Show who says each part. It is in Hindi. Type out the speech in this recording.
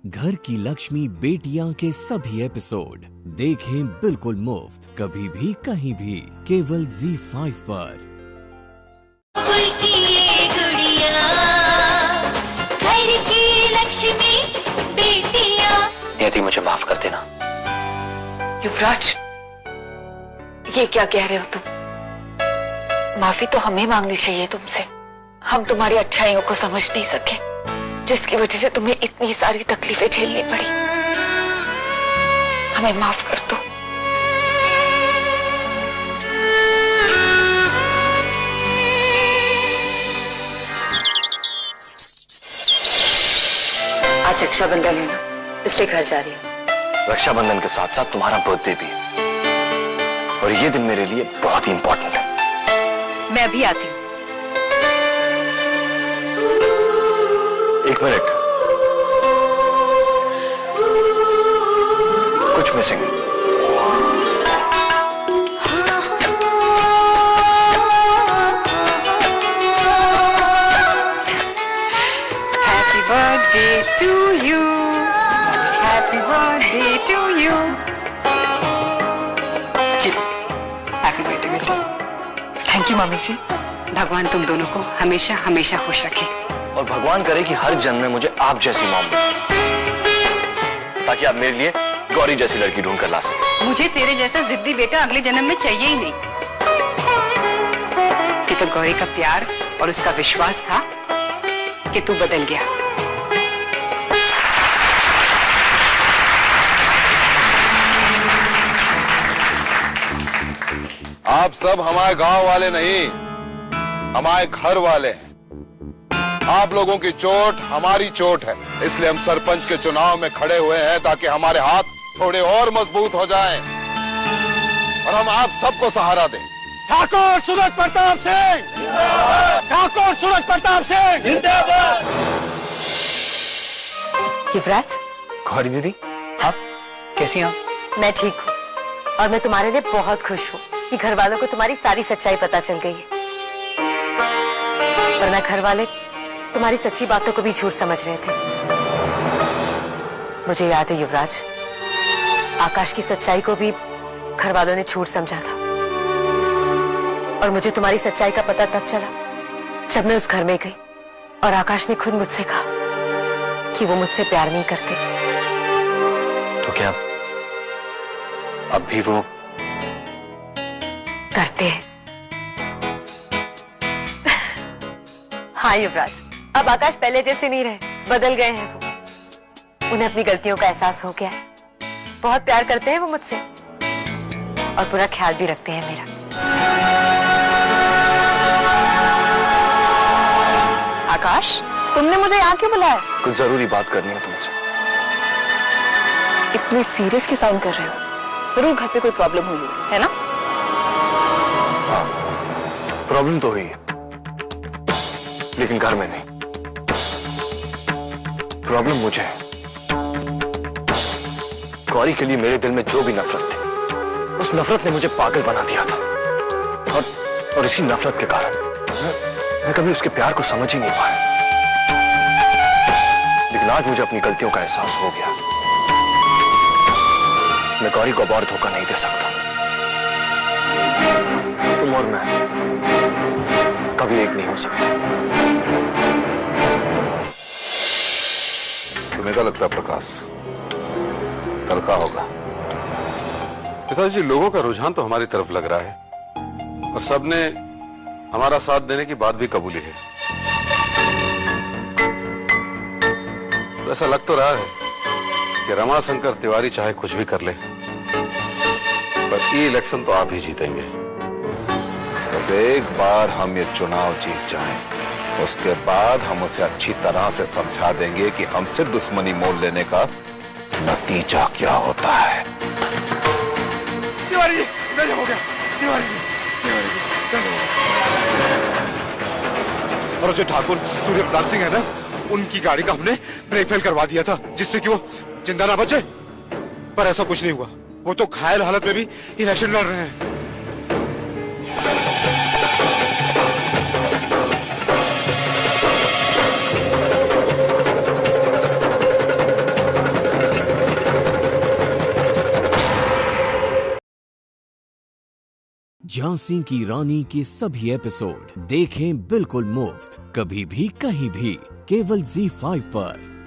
Speaker 1: घर की लक्ष्मी बेटियां के सभी एपिसोड देखें बिल्कुल मुफ्त, कभी भी कहीं भी, केवल ZEE5 पर।
Speaker 2: नियति, मुझे माफ कर देना।
Speaker 3: युवराज, ये क्या कह रहे हो तुम? माफी तो हमें मांगनी चाहिए तुमसे। हम तुम्हारी अच्छाइयों को समझ नहीं सके, जिसकी वजह से तुम्हें इतनी सारी तकलीफें झेलनी पड़ी। हमें माफ कर दो। आज रक्षाबंधन है ना, इसलिए घर जा रही है।
Speaker 2: रक्षाबंधन के साथ साथ तुम्हारा बर्थडे भी है, और ये दिन मेरे लिए बहुत ही इंपॉर्टेंट है।
Speaker 3: मैं अभी आती हूँ।
Speaker 2: एक मिनट, कुछ मिसिंग है।
Speaker 3: Happy birthday to you. Happy birthday to you. जी, हैप्पी बर्थडे बेटा। थैंक यू मम्मी जी। भगवान तुम दोनों को हमेशा हमेशा खुश रखे,
Speaker 2: और भगवान करे कि हर जन्म में मुझे आप जैसी मॉम मिले, ताकि आप मेरे लिए गौरी जैसी लड़की ढूंढ कर ला सके।
Speaker 3: मुझे तेरे जैसा जिद्दी बेटा अगले जन्म में चाहिए ही नहीं। कि तो गौरी का प्यार और उसका विश्वास था कि तू बदल गया।
Speaker 4: आप सब हमारे गांव वाले नहीं, हमारे घर वाले हैं। आप लोगों की चोट हमारी चोट है, इसलिए हम सरपंच के चुनाव में खड़े हुए हैं, ताकि हमारे हाथ थोड़े और मजबूत हो जाएं और हम आप सबको सहारा दें।
Speaker 5: ठाकुर सूरज प्रताप सिंह, ठाकुर सूरज प्रताप सिंह जिंदाबाद।
Speaker 3: युवराज,
Speaker 2: गौरी दीदी, आप कैसी हैं?
Speaker 6: मैं ठीक हूँ, और मैं तुम्हारे लिए बहुत खुश हूँ कि घर वालों को तुम्हारी सारी सच्चाई पता चल गई है। वरना घर वाले तुम्हारी सच्ची बातों को भी झूठ समझ रहे थे। मुझे याद है युवराज, आकाश की सच्चाई को भी घर वालों ने झूठ समझा था, और मुझे तुम्हारी सच्चाई का पता तब चला जब मैं उस घर में गई और आकाश ने खुद मुझसे कहा कि वो मुझसे प्यार नहीं करते।
Speaker 2: तो क्या अब भी वो
Speaker 6: करते हैं? हाँ युवराज, अब आकाश पहले जैसे नहीं रहे, बदल गए हैं वो। उन्हें अपनी गलतियों का एहसास हो गया है। बहुत प्यार करते हैं वो मुझसे, और पूरा ख्याल भी रखते हैं मेरा।
Speaker 3: आकाश, तुमने मुझे यहाँ क्यों बुलाया?
Speaker 2: कुछ जरूरी बात करनी है तुमसे।
Speaker 3: इतने सीरियस क्यों साउंड कर रहे हो? जरूर घर पे कोई प्रॉब्लम हुई है ना?
Speaker 2: हाँ, प्रॉब्लम तो हुई है, लेकिन घर में नहीं। प्रॉब्लम मुझे है। गौरी के लिए मेरे दिल में जो भी नफरत थी, उस नफरत ने मुझे पागल बना दिया था, और इसी नफरत के कारण मैं कभी उसके प्यार को समझ ही नहीं पाया। लेकिन आज मुझे अपनी गलतियों का एहसास हो गया। मैं गौरी को और धोखा नहीं दे सकता। तुम और मैं कभी एक नहीं हो सकते।
Speaker 4: तुम्हें क्या लगता है प्रकाश, कल का होगा?
Speaker 7: पिताजी, लोगों का रुझान तो हमारी तरफ लग रहा है, और सबने हमारा साथ देने की बात भी कबूली है। तो ऐसा लग तो रहा है कि रमाशंकर तिवारी चाहे कुछ भी कर ले, पर ये इलेक्शन तो आप ही जीतेंगे।
Speaker 4: बस एक बार हम ये चुनाव जीत जाएं, उसके बाद हम उसे अच्छी तरह से समझा देंगे कि हमसे दुश्मनी मोल लेने का नतीजा क्या होता है।
Speaker 5: तिवारी जी, गजब हो गया। तिवारी जी, तिवारी जी, गजब हो गया। और जो ठाकुर सूर्य प्रताप सिंह है ना, उनकी गाड़ी का हमने ब्रेक फेल करवा दिया था, जिससे कि वो जिंदा ना बचे। पर ऐसा कुछ नहीं हुआ, वो तो घायल हालत में भी इलेक्शन लड़ रहे हैं।
Speaker 1: झांसी की रानी के सभी एपिसोड देखें बिल्कुल मुफ्त, कभी भी कहीं भी, केवल ZEE5 पर।